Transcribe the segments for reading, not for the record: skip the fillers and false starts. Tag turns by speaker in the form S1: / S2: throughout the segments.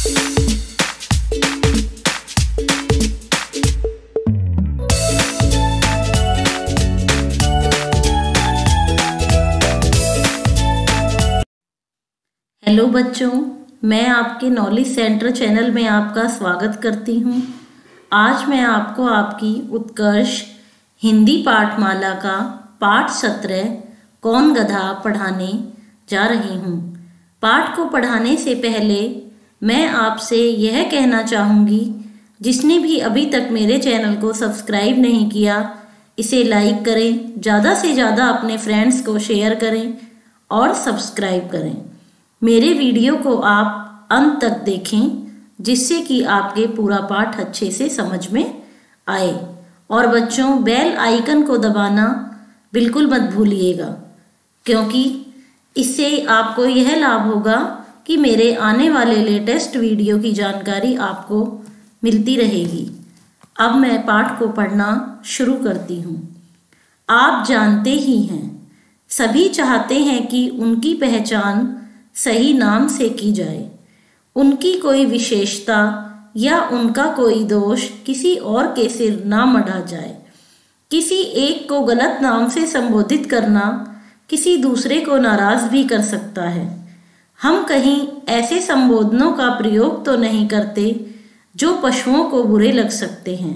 S1: Hello बच्चों, मैं आपके नॉलेज सेंटर चैनल में आपका स्वागत करती हूँ। आज मैं आपको आपकी उत्कर्ष हिंदी पाठमाला का पाठ 17 कौन गधा पढ़ाने जा रही हूँ। पाठ को पढ़ाने से पहले मैं आपसे यह कहना चाहूँगी, जिसने भी अभी तक मेरे चैनल को सब्सक्राइब नहीं किया, इसे लाइक करें, ज़्यादा से ज़्यादा अपने फ्रेंड्स को शेयर करें और सब्सक्राइब करें। मेरे वीडियो को आप अंत तक देखें, जिससे कि आपके पूरा पाठ अच्छे से समझ में आए। और बच्चों, बेल आइकन को दबाना बिल्कुल मत भूलिएगा, क्योंकि इससे आपको यह लाभ होगा कि मेरे आने वाले लेटेस्ट वीडियो की जानकारी आपको मिलती रहेगी। अब मैं पाठ को पढ़ना शुरू करती हूँ। आप जानते ही हैं, सभी चाहते हैं कि उनकी पहचान सही नाम से की जाए। उनकी कोई विशेषता या उनका कोई दोष किसी और के सिर ना मढ़ा जाए। किसी एक को गलत नाम से संबोधित करना किसी दूसरे को नाराज भी कर सकता है। हम कहीं ऐसे संबोधनों का प्रयोग तो नहीं करते जो पशुओं को बुरे लग सकते हैं।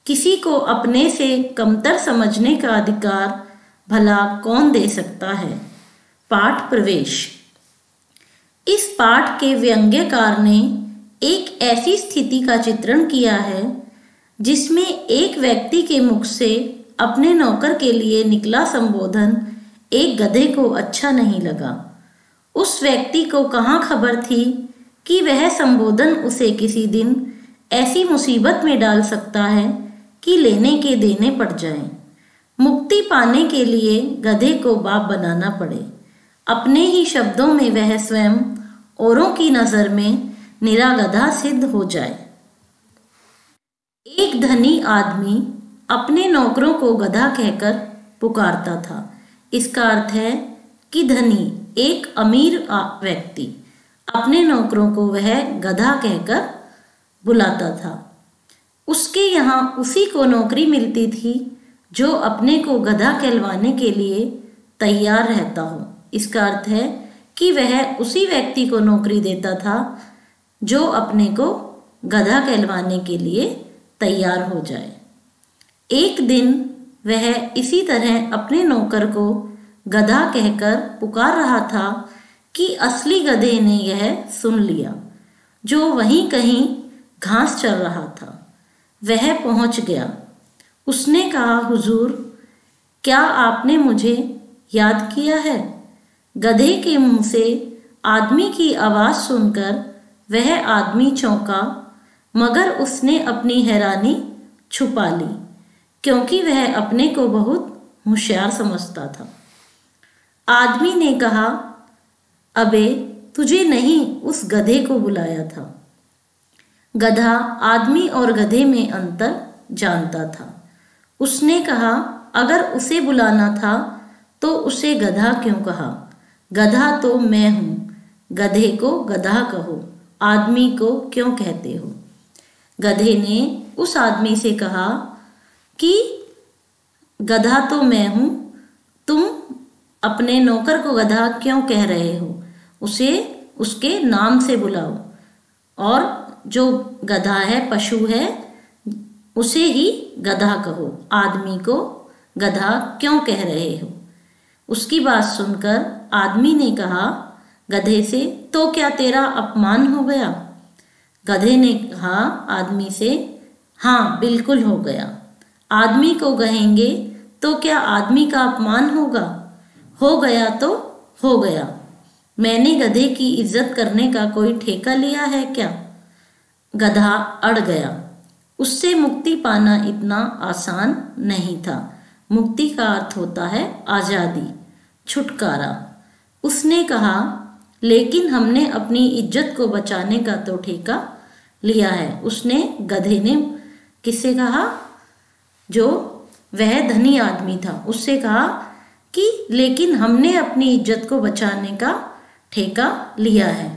S1: किसी को अपने से कमतर समझने का अधिकार भला कौन दे सकता है। पाठ प्रवेश। इस पाठ के व्यंग्यकार ने एक ऐसी स्थिति का चित्रण किया है जिसमें एक व्यक्ति के मुख से अपने नौकर के लिए निकला संबोधन एक गधे को अच्छा नहीं लगा। उस व्यक्ति को कहाँ खबर थी कि वह संबोधन उसे किसी दिन ऐसी मुसीबत में डाल सकता है कि लेने के देने पड़ जाएं। मुक्ति पाने के लिए गधे को बाप बनाना पड़े। अपने ही शब्दों में वह स्वयं औरों की नजर में निरा गधा सिद्ध हो जाए। एक धनी आदमी अपने नौकरों को गधा कहकर पुकारता था। इसका अर्थ है कि धनी, एक अमीर व्यक्ति, अपने नौकरों को वह गधा कहकर बुलाता था। उसके यहाँ उसी को नौकरी मिलती थी जो अपने को गधा कहलवाने के लिए तैयार रहता हो। इसका अर्थ है कि वह उसी व्यक्ति को नौकरी देता था जो अपने को गधा कहलवाने के लिए तैयार हो जाए। एक दिन वह इसी तरह अपने नौकर को गधा कहकर पुकार रहा था कि असली गधे ने यह सुन लिया, जो वहीं कहीं घास चर रहा था। वह पहुंच गया। उसने कहा, हुजूर, क्या आपने मुझे याद किया है? गधे के मुंह से आदमी की आवाज सुनकर वह आदमी चौंका, मगर उसने अपनी हैरानी छुपा ली, क्योंकि वह अपने को बहुत होशियार समझता था। आदमी ने कहा, अबे, तुझे नहीं, उस गधे को बुलाया था। गधा आदमी और गधे में अंतर जानता था। उसने कहा, अगर उसे बुलाना था तो उसे गधा क्यों कहा? गधा तो मैं हूँ, गधे को गधा कहो, आदमी को क्यों कहते हो? गधे ने उस आदमी से कहा कि गधा तो मैं हूँ, तुम अपने नौकर को गधा क्यों कह रहे हो? उसे उसके नाम से बुलाओ, और जो गधा है, पशु है, उसे ही गधा कहो, आदमी को गधा क्यों कह रहे हो? उसकी बात सुनकर आदमी ने कहा गधे से, तो क्या तेरा अपमान हो गया? गधे ने कहा आदमी से, हाँ, बिल्कुल हो गया। आदमी को कहेंगे तो क्या आदमी का अपमान होगा? हो गया तो हो गया। मैंने गधे की इज्जत करने का कोई ठेका लिया है क्या? गधा अड़ गया। उससे मुक्ति पाना इतना आसान नहीं था। मुक्ति का अर्थ होता है आज़ादी, छुटकारा। उसने कहा, लेकिन हमने अपनी इज्जत को बचाने का तो ठेका लिया है। उसने, गधे ने किससे कहा? जो वह धनी आदमी था, उससे कहा कि लेकिन हमने अपनी इज्जत को बचाने का ठेका लिया है।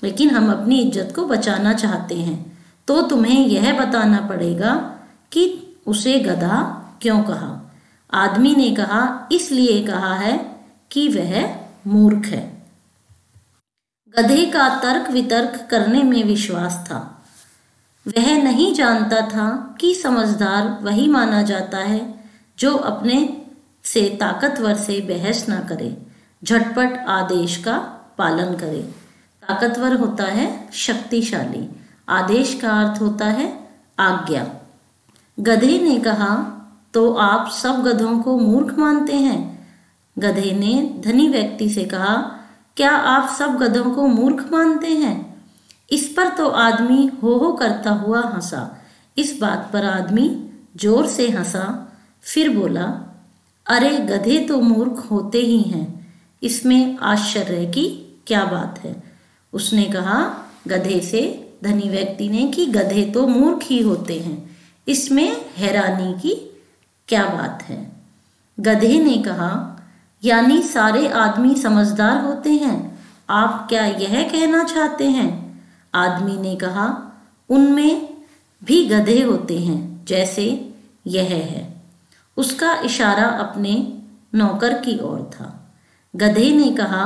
S1: लेकिन हम अपनी इज्जत को बचाना चाहते हैं, तो तुम्हें यह बताना पड़ेगा कि उसे गधा क्यों कहा। आदमी ने कहा, इसलिए कहा है कि वह मूर्ख है। गधे का तर्क वितर्क करने में विश्वास था। वह नहीं जानता था कि समझदार वही माना जाता है जो अपने से ताकतवर से बहस न करे, झटपट आदेश का पालन करे। ताकतवर होता है शक्तिशाली, आदेश का अर्थ होता है आज्ञा। गधे ने कहा, तो आप सब गधों को मूर्ख मानते हैं? गधे ने धनी व्यक्ति से कहा, क्या आप सब गधों को मूर्ख मानते हैं? इस पर तो आदमी हो करता हुआ हंसा। इस बात पर आदमी जोर से हंसा, फिर बोला, अरे गधे तो मूर्ख होते ही हैं, इसमें आश्चर्य की क्या बात है। उसने कहा गधे से, धनी व्यक्ति ने, कि गधे तो मूर्ख ही होते हैं, इसमें हैरानी की क्या बात है। गधे ने कहा, यानी सारे आदमी समझदार होते हैं, आप क्या यह कहना चाहते हैं? आदमी ने कहा, उनमें भी गधे होते हैं जैसे यह है। उसका इशारा अपने नौकर की ओर था। गधे ने कहा,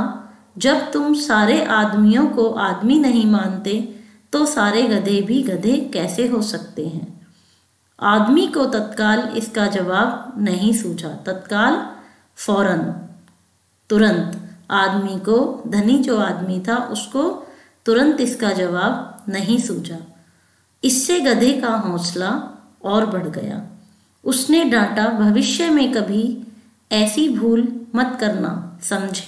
S1: जब तुम सारे आदमियों को आदमी नहीं मानते तो सारे गधे भी गधे कैसे हो सकते हैं? आदमी को तत्काल इसका जवाब नहीं सूझा। तत्काल, फौरन, तुरंत। आदमी को, धनी जो आदमी था, उसको तुरंत इसका जवाब नहीं सूझा। इससे गधे का हौसला और बढ़ गया। उसने डांटा, भविष्य में कभी ऐसी भूल मत करना, समझे।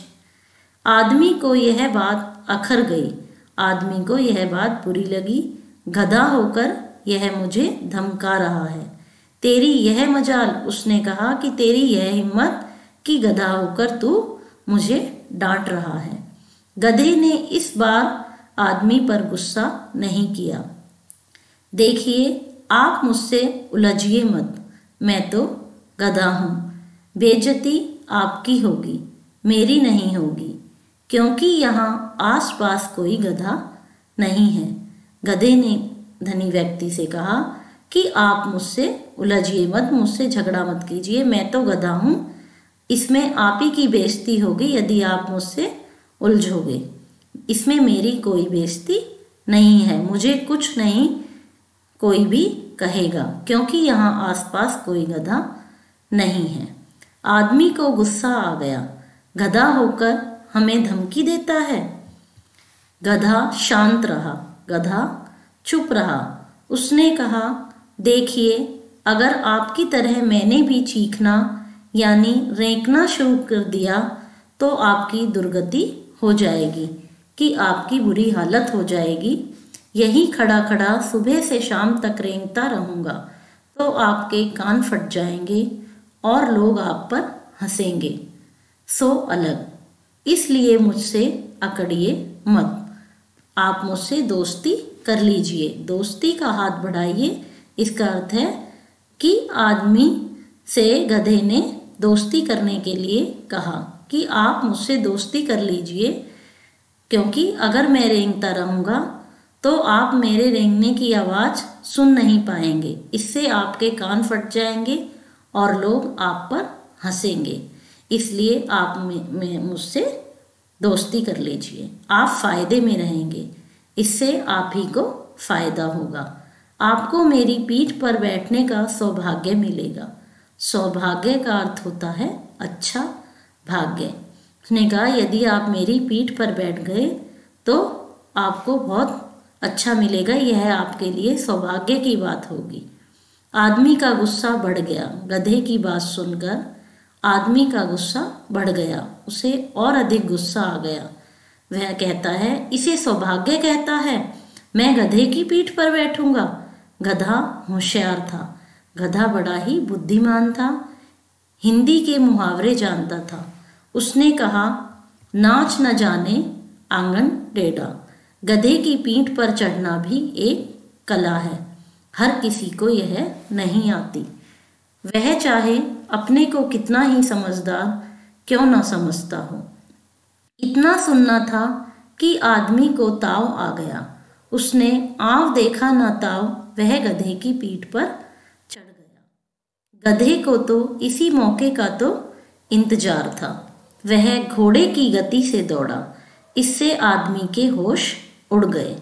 S1: आदमी को यह बात अखर गई। आदमी को यह बात बुरी लगी। गधा होकर यह मुझे धमका रहा है। तेरी यह मजाल, उसने कहा, कि तेरी यह हिम्मत कि गधा होकर तू मुझे डांट रहा है। गधे ने इस बार आदमी पर गुस्सा नहीं किया। देखिए, आप मुझसे उलझिए मत, मैं तो गधा हूँ। बेइज्जती आपकी होगी, मेरी नहीं होगी, क्योंकि यहाँ आसपास कोई गधा नहीं है। गधे ने धनी व्यक्ति से कहा कि आप मुझसे उलझिए मत, मुझसे झगड़ा मत कीजिए, मैं तो गधा हूँ, इसमें आप ही की बेइज्जती होगी यदि आप मुझसे उलझोगे। इसमें मेरी कोई बेइज्जती नहीं है, मुझे कुछ नहीं कोई भी कहेगा, क्योंकि यहाँ आसपास कोई गधा नहीं है। आदमी को गुस्सा आ गया। गधा होकर हमें धमकी देता है। गधा शांत रहा, गधा चुप रहा। उसने कहा, देखिए, अगर आपकी तरह मैंने भी चीखना यानी रेंकना शुरू कर दिया तो आपकी दुर्गति हो जाएगी, कि आपकी बुरी हालत हो जाएगी। यहीं खड़ा खड़ा सुबह से शाम तक रेंगता रहूँगा तो आपके कान फट जाएंगे और लोग आप पर हंसेंगे। सो अलग, इसलिए मुझसे अकड़िए मत, आप मुझसे दोस्ती कर लीजिए। दोस्ती का हाथ बढ़ाइए, इसका अर्थ है कि आदमी से गधे ने दोस्ती करने के लिए कहा कि आप मुझसे दोस्ती कर लीजिए, क्योंकि अगर मैं रेंगता रहूँगा तो आप मेरे रेंगने की आवाज़ सुन नहीं पाएंगे, इससे आपके कान फट जाएंगे और लोग आप पर हंसेंगे। इसलिए आप मुझसे दोस्ती कर लीजिए, आप फ़ायदे में रहेंगे, इससे आप ही को फ़ायदा होगा। आपको मेरी पीठ पर बैठने का सौभाग्य मिलेगा। सौभाग्य का अर्थ होता है अच्छा भाग्य। उसने कहा, यदि आप मेरी पीठ पर बैठ गए तो आपको बहुत अच्छा मिलेगा, यह आपके लिए सौभाग्य की बात होगी। आदमी का गुस्सा बढ़ गया। गधे की बात सुनकर आदमी का गुस्सा बढ़ गया, उसे और अधिक गुस्सा आ गया। वह कहता है, इसे सौभाग्य कहता है, मैं गधे की पीठ पर बैठूंगा। गधा होशियार था, गधा बड़ा ही बुद्धिमान था, हिंदी के मुहावरे जानता था। उसने कहा, नाच न जाने आंगन टेढ़ा। गधे की पीठ पर चढ़ना भी एक कला है, हर किसी को यह नहीं आती। वह चाहे अपने को कितना ही समझदार क्यों ना समझता हो। इतना सुनना था कि आदमी को ताव आ गया। उसने आँव देखा न ताव, वह गधे की पीठ पर चढ़ गया। गधे को तो इसी मौके का तो इंतजार था। वह घोड़े की गति से दौड़ा। इससे आदमी के होश उड़ गए।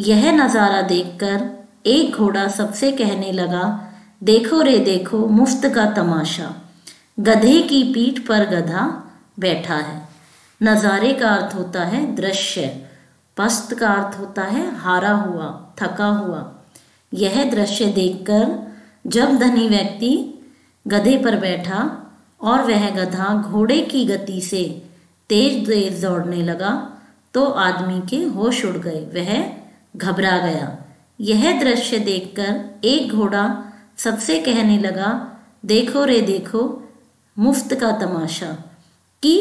S1: यह नज़ारा देखकर एक घोड़ा सबसे कहने लगा, देखो रे देखो मुफ्त का तमाशा, गधे की पीठ पर गधा बैठा है। नज़ारे का अर्थ होता है दृश्य, पस्त का अर्थ होता है हारा हुआ, थका हुआ। यह दृश्य देखकर जब धनी व्यक्ति गधे पर बैठा और वह गधा घोड़े की गति से तेज तेज दौड़ने लगा तो आदमी के होश उड़ गए, वह घबरा गया। यह दृश्य देखकर एक घोड़ा सबसे कहने लगा, देखो रे देखो मुफ्त का तमाशा, कि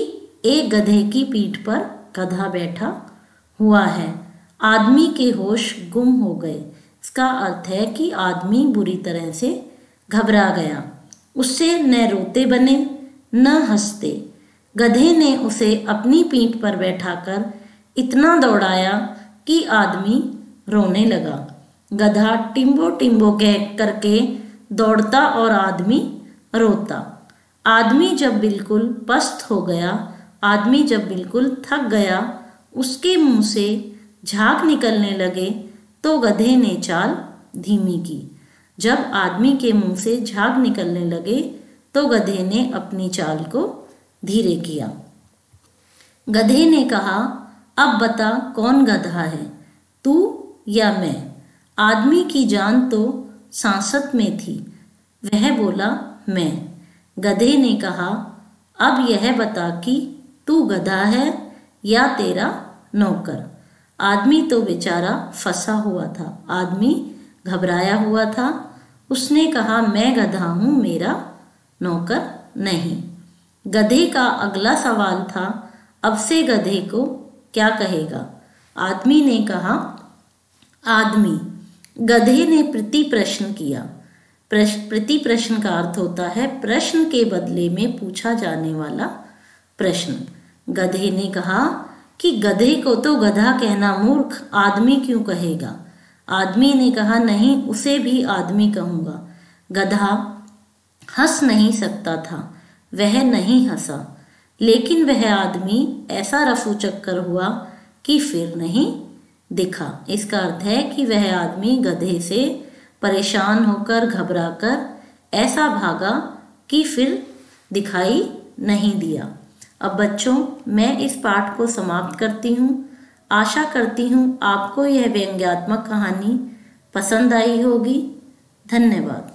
S1: एक गधे की पीठ पर गधा बैठा हुआ है। आदमी के होश गुम हो गए। इसका अर्थ है कि आदमी बुरी तरह से घबरा गया। उससे न रोते बने न हंसते। गधे ने उसे अपनी पीठ पर बैठाकर इतना दौड़ाया कि आदमी रोने लगा। गधा टिम्बो टिम्बो कह करके दौड़ता और आदमी रोता। आदमी जब बिल्कुल पस्त हो गया, आदमी जब बिल्कुल थक गया, उसके मुंह से झाग निकलने लगे तो गधे ने चाल धीमी की। जब आदमी के मुंह से झाग निकलने लगे तो गधे ने अपनी चाल को धीरे किया। गधे ने कहा, अब बता कौन गधा है, तू या मैं? आदमी की जान तो सांसत में थी। वह बोला, मैं। गधे ने कहा, अब यह बता कि तू गधा है या तेरा नौकर? आदमी तो बेचारा फंसा हुआ था। आदमी घबराया हुआ था। उसने कहा, मैं गधा हूँ, मेरा नौकर नहीं। गधे का अगला सवाल था, अब से गधे को क्या कहेगा? आदमी ने कहा, आदमी। गधे ने प्रति प्रश्न किया। प्रति प्रश्न का अर्थ होता है प्रश्न के बदले में पूछा जाने वाला प्रश्न। गधे ने कहा कि गधे को तो गधा कहना मूर्ख, आदमी क्यों कहेगा? आदमी ने कहा, नहीं, उसे भी आदमी कहूँगा। गधा हंस नहीं सकता था, वह नहीं हंसा। लेकिन वह आदमी ऐसा रफू चक्कर हुआ कि फिर नहीं दिखा। इसका अर्थ है कि वह आदमी गधे से परेशान होकर, घबराकर ऐसा भागा कि फिर दिखाई नहीं दिया। अब बच्चों, मैं इस पाठ को समाप्त करती हूँ। आशा करती हूँ आपको यह व्यंग्यात्मक कहानी पसंद आई होगी। धन्यवाद।